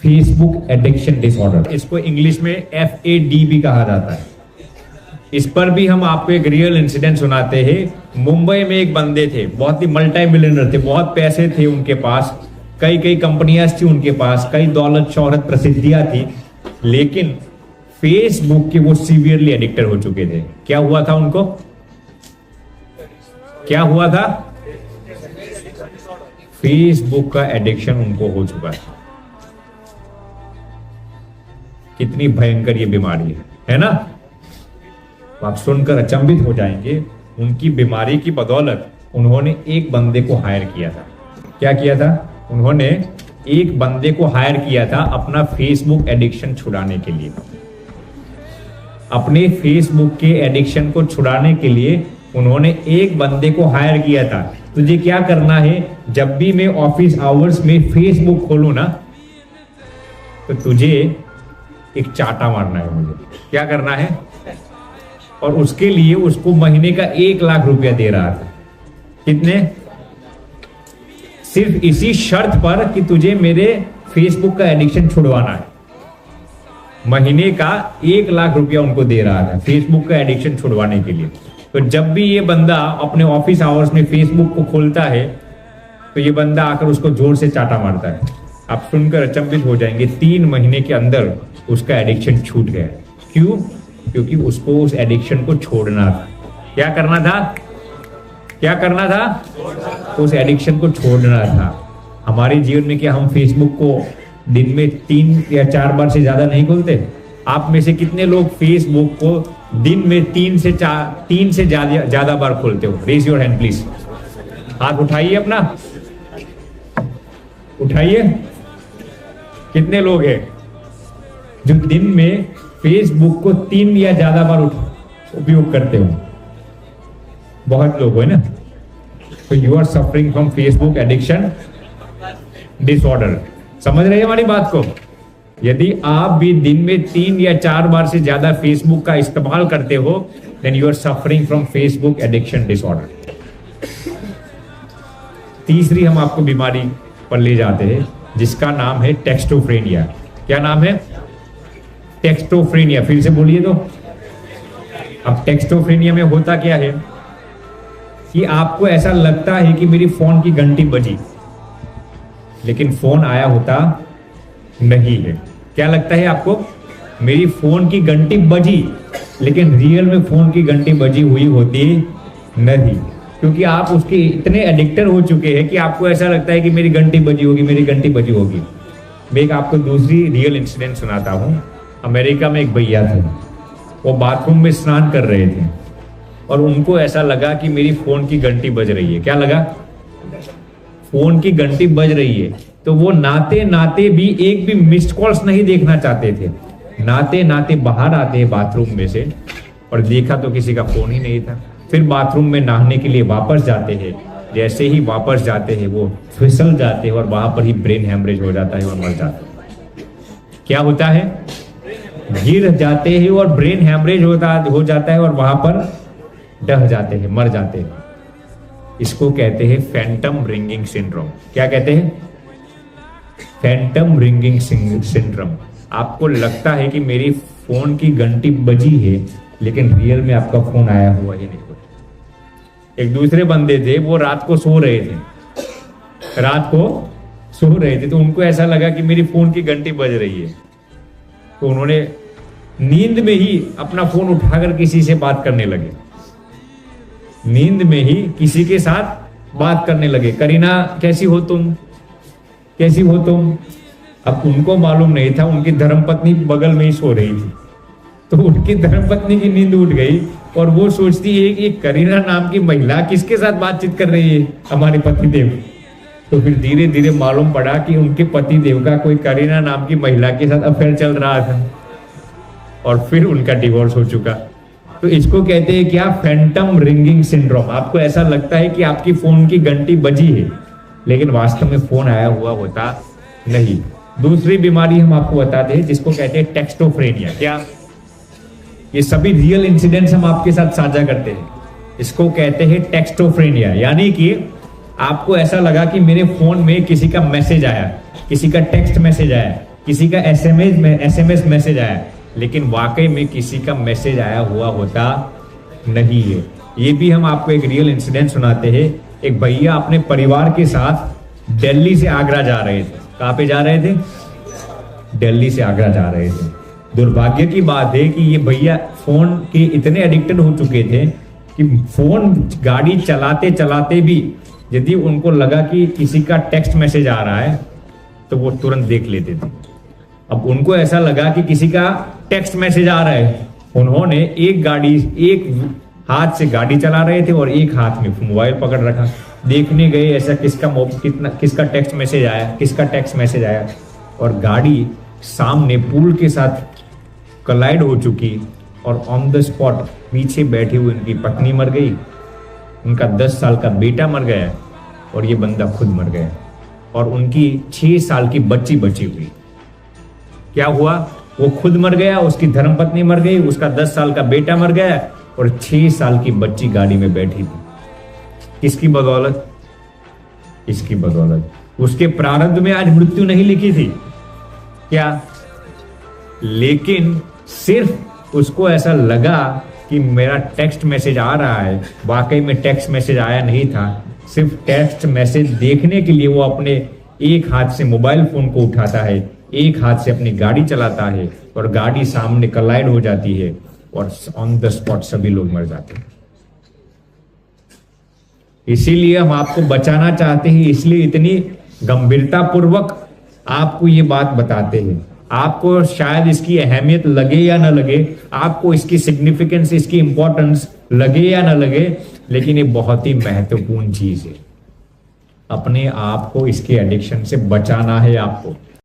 Facebook addiction disorder, इसको English में FAD भी कहा जाता है। इस पर भी हम आपको एक रियल इंसिडेंट सुनाते हैं। मुंबई में एक बंदे थे, बहुत ही मल्टी मिलियनर थे, बहुत पैसे थे उनके पास, कई कई कंपनियां थी उनके पास, कई दौलत शोहरत प्रसिद्धियां थी, लेकिन फेसबुक के वो सीवियरली एडिक्टेड हो चुके थे। क्या हुआ था उनको? क्या हुआ था? फेसबुक का एडिक्शन उनको हो चुका था। कितनी भयंकर ये बीमारी है ना? आप सुनकर अचंभित हो जाएंगे। उनकी बीमारी की बदौलत उन्होंने एक बंदे को हायर किया था। क्या किया था? उन्होंने एक बंदे को हायर किया था अपना फेसबुक एडिक्शन छुड़ाने के लिए। अपने फेसबुक के एडिक्शन को छुड़ाने के लिए उन्होंने एक बंदे को हायर किया था। तुझे क्या करना है, जब भी मैं ऑफिस आवर्स में फेसबुक खोलूं ना, तो तुझे एक चाटा मारना है। मुझे क्या करना है? और उसके लिए उसको महीने का 1 लाख रुपया दे रहा था। कितने? सिर्फ इसी शर्त पर कि तुझे मेरे फेसबुक का एडिक्शन छुड़वाना है। महीने का 1 लाख रुपया उनको दे रहा था फेसबुक का एडिक्शन छुड़वाने के लिए। तो जब भी ये बंदा अपने ऑफिस आवर्स में फेसबुक को खोलता है, तो ये बंदा आकर उसको जोर से चाटा मारता है। आप सुनकर अचंभित हो जाएंगे, 3 महीने के अंदर उसका एडिक्शन छूट गया। क्यों? क्योंकि उसको उस एडिक्शन को छोड़ना था। क्या करना था? क्या करना था? उस एडिक्शन को छोड़ना था। हमारे जीवन में क्या हम फेसबुक को दिन में 3 या 4 बार से ज्यादा नहीं खोलते? आप में से कितने लोग फेसबुक को दिन में 3 से ज्यादा बार खोलते हो? Raise your hand please. हाथ उठाइए अपना, उठाइए। कितने लोग हैं जो दिन में फेसबुक को 3 या ज्यादा बार उपयोग करते हो? बहुत लोग है ना। तो you are suffering from Facebook addiction disorder. समझ रहे हैं हमारी बात को? यदि आप भी दिन में 3 या 4 बार से ज्यादा फेसबुक का इस्तेमाल करते हो, then you are suffering from Facebook addiction disorder. तीसरी हम आपको बीमारी पर ले जाते हैं, जिसका नाम है टेक्स्टोफ्रेनिया। क्या नाम है? टेक्स्टोफ्रेनिया। फिर से बोलिए तो। अब टेक्स्टोफ्रेनिया में होता क्या है कि आपको ऐसा लगता है कि मेरी फोन की घंटी बजी, लेकिन फोन आया होता नहीं है। क्या लगता है आपको? मेरी फोन की घंटी बजी, लेकिन रियल में फोन की घंटी बजी हुई होती नहीं, क्योंकि आप उसके इतने एडिक्टेड हो चुके हैं कि आपको ऐसा लगता है कि मेरी घंटी बजी होगी, मेरी घंटी बजी होगी। मैं एक आपको दूसरी रियल इंसिडेंट सुनाता हूं। अमेरिका में एक भैया थे, वो बाथरूम में स्नान कर रहे थे और उनको ऐसा लगा कि मेरी फोन की घंटी बज रही है। क्या लगा? फोन की घंटी बज रही है। तो वो नाते नाते भी एक भी मिस्ड कॉल्स नहीं देखना चाहते थे। नाते नाते बाहर आते हैं बाथरूम में से और देखा तो किसी का फोन ही नहीं था। फिर बाथरूम में नहाने के लिए वापस जाते हैं। जैसे ही वापस जाते हैं वो फिसल जाते हैं और वहां पर ही ब्रेन हैमरेज हो जाता है और मर जाते हैं। क्या होता है? गिर जाते हैं और ब्रेन हैमरेज हो जाता है और वहां पर डह जाते हैं, मर जाते हैं। इसको कहते हैं फैंटम रिंगिंग सिंड्रोम। क्या कहते हैं? Phantom ringing syndrome. आपको लगता है कि मेरी फोन की घंटी बजी है, लेकिन रियल में आपका फोन आया हुआ ही नहीं। एक दूसरे बंदे थे, वो रात को सो रहे थे, तो उनको ऐसा लगा कि मेरी फोन की घंटी बज रही है, तो उन्होंने नींद में ही अपना फोन उठाकर किसी से बात करने लगे। नींद में ही किसी के साथ बात करने लगे। करीना कैसी हो तुम, कैसी हो तुम। अब उनको मालूम नहीं था उनकी धर्मपत्नी बगल में ही सो रही थी, तो उनकी धर्मपत्नी की नींद उठ गई और वो सोचती है कि करीना नाम की महिला किसके साथ बातचीत कर रही है, हमारे पतिदेव। तो फिर धीरे धीरे मालूम पड़ा कि उनके पतिदेव का कोई करीना नाम की महिला के साथ अफेयर चल रहा था और फिर उनका डिवोर्स हो चुका। तो इसको कहते हैं क्या? Phantom ringing syndrome. आपको ऐसा लगता है कि आपकी फोन की घंटी बजी है, लेकिन वास्तव में फोन आया हुआ होता नहीं। दूसरी बीमारी हम आपको बताते हैं जिसको कहते हैं टेक्स्टोफ्रेनिया। क्या? ये सभी रियल इंसिडेंट्स हम आपके साथ साझा करते हैं। इसको कहते हैं टेक्स्टोफ्रेनिया, यानी कि आपको ऐसा लगा कि मेरे फोन में किसी का मैसेज आया, किसी का टेक्स्ट मैसेज आया, किसी का एसएमएस मैसेज आया, लेकिन वाकई में किसी का मैसेज आया हुआ होता नहीं है। ये भी हम आपको एक रियल इंसिडेंट सुनाते हैं। एक भैया अपने परिवार के साथ दिल्ली से आगरा जा रहे थे। कहाँ पे जा रहे थे? दिल्ली से आगरा जा रहे थे। दुर्भाग्य की बात है कि ये भैया फोन के इतने एडिक्टेड हो चुके थे कि फोन गाड़ी चलाते चलाते भी यदि उनको लगा कि किसी का टेक्स्ट मैसेज आ रहा है तो वो तुरंत देख लेते थे। अब उनको ऐसा लगा कि किसी का टेक्स्ट मैसेज आ रहा है, उन्होंने एक हाथ से गाड़ी चला रहे थे और एक हाथ में मोबाइल पकड़ रखा। देखने गए ऐसा किसका टेक्स्ट मैसेज आया, और गाड़ी सामने पुल के साथ कलाइड हो चुकी और ऑन द स्पॉट पीछे बैठी हुई उनकी पत्नी मर गई, उनका 10 साल का बेटा मर गया और ये बंदा खुद मर गया, और उनकी 6 साल की बच्ची बची हुई। क्या हुआ? वो खुद मर गया, उसकी धर्मपत्नी मर गई, उसका 10 साल का बेटा मर गया और 6 साल की बच्ची गाड़ी में बैठी थी। किसकी बदौलत? इसकी बदौलत। उसके प्रारब्ध में आज मृत्यु नहीं लिखी थी क्या? लेकिन सिर्फ उसको ऐसा लगा कि मेरा टेक्स्ट मैसेज आ रहा है, वाकई में टेक्स्ट मैसेज आया नहीं था। सिर्फ टेक्स्ट मैसेज देखने के लिए वो अपने एक हाथ से मोबाइल फोन को उठाता है, एक हाथ से अपनी गाड़ी चलाता है और गाड़ी सामने कलाइड हो जाती है और ऑन द स्पॉट सभी लोग मर जाते हैं। इसीलिए हम आपको बचाना चाहते हैं, इसलिए इतनी गंभीरता पूर्वक आपको ये बात बताते हैं। आपको शायद इसकी अहमियत लगे या ना लगे, आपको इसकी सिग्निफिकेंस, इसकी इंपॉर्टेंस लगे या ना लगे, लेकिन ये बहुत ही महत्वपूर्ण चीज है। अपने आप को इसके एडिक्शन से बचाना है आपको।